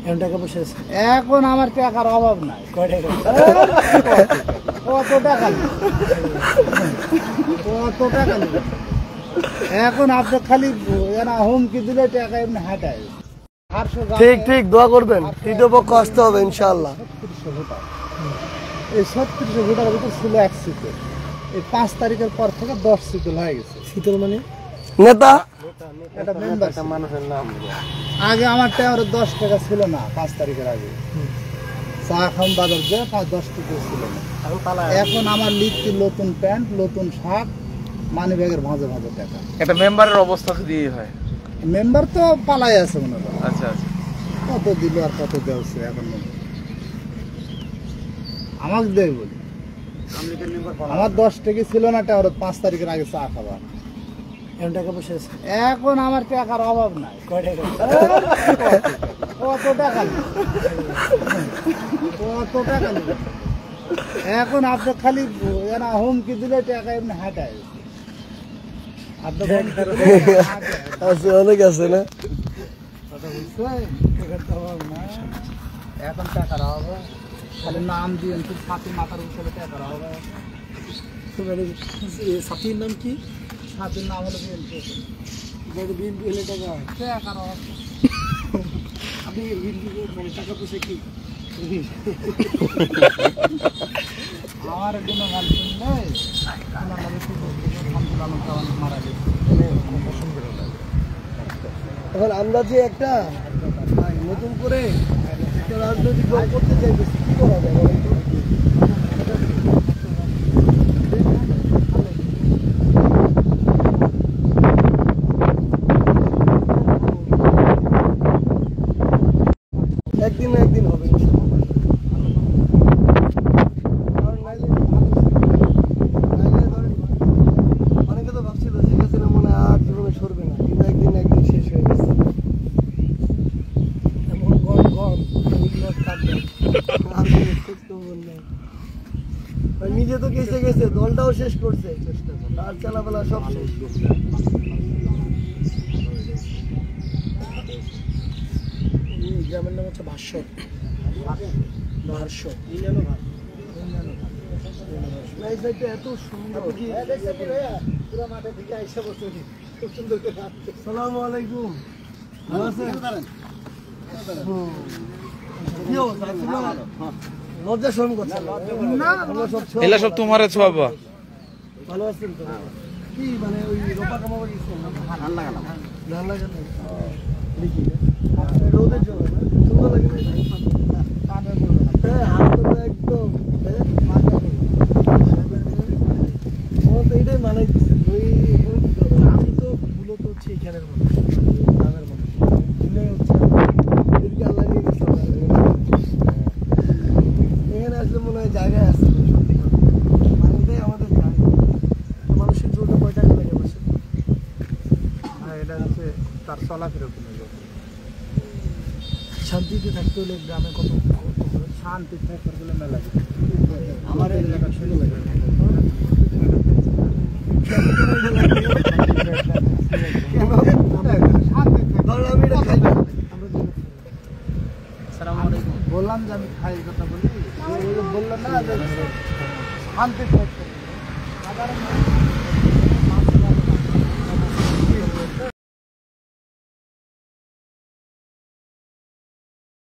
এখন টাকা পয়সা আছে? এখন আমার টাকার অভাব নাই। কত টাকা কত টাকা এখন আপনি খালি হুমকি দিলে টাকা এমনি হাঁটায়। ঠিক ঠিক দোয়া করবেন, তৃতীয় পক্ষ আসতে হবে ইনশাআল্লাহ। 3600 ভোটার, এই 3600 ভোটারের ভিতরে ছিল 1 সিটে। এই 5 তারিখের পর থেকে 10 সিটল হয়ে গেছে। সিটল মানে নেতা এটা মেম্বার মানুষের নাম। আগে আমার টাকা 10 টাকা ছিল না 5 তারিখের আগে। চা খাম বাজার যে 5-10 টাকা ছিল না। এখন আমার লিখছি নতুন প্যান্ট, নতুন শার্ট, মানি ব্যাগের ভাঁজে ভাঁজে টাকা। এটা মেম্বারের অবস্থা দিয়ে হয়। মেম্বার তো পালাই আছে মনে হয়। আচ্ছা আচ্ছা, কত দিল আর কত দেওয়া এখন আমাকে দেয় বলি। আমার 10 টাকা ছিল না, টাকা 5 তারিখের আগে চা খাবার। এখন টাকা পয়সা আছে? এখন আমার টাকার অভাব নাই। কত টাকা কত টাকা এখন আপনি খালি হুমকি দিলে টাকা এমনি হাঁটায়। অনেক আছে না, এখন টাকার অভাব। খালি নাম দিয়ে সাথী মাথার উপরে টাকার অভাব। সাথীর নাম কি? সাথীর নাম হলো বিএনপি হলে টাকার অভাব। আপনি টাকা পয়সা কি আমার কোনো গান শুনলে মারা গেছে। এখন আমরা যে একটা নতুন করে একটা রাজনৈতিক দল করতে চাইতেছি, কি করা যায় বলেন তো? একদিন না একদিন হবে অনেকে তো ভাবছিল শেখ হাসিনা মনে হয় আর জীবনে সরবে না, কিন্তু একদিন না একদিন শেষ হয়ে গেছে। নিজে তো কেসে গেছে, দলটাও শেষ করছে, আর চালাবেলা সব শেষ। গ্রামের নাম হচ্ছে ভাষ্য। এত সুন্দর। সালামু আলাইকুম, ভালো আছেন? লজ্জা শরম করছেন? এলা সব তোমার ছোয়াবা। ভালো আছেন তো? কি মানে ওই রোপা কামাবার গেছেন? ধান লাগালাম। ধান লাগালেন? দেখি রোদের জন্য না, সুন্দর লাগে না? হ্যাঁ, হাত তো একদম এটাই মানাই দিচ্ছে। আমি তো মূলত হচ্ছে এখানের মানুষ, গ্রামের মানুষ। এখানে আসলে মনে হয় জায়গায় আসছে সত্যি কথা, মানে এটাই আমাদের জায়গা। মানুষের জন্য কয় টাকা লাগে বসে? এটা হচ্ছে তার চলাফেরা কোনো শান্তিতে থাকতে হলে গ্রামে কত শান্তি থাকতে হলে মেলা লাগে। আমার এলাকা শুরু লাগে বললাম যে আমি খাই কথা বলি, বললাম না যে শান্তি থাকতে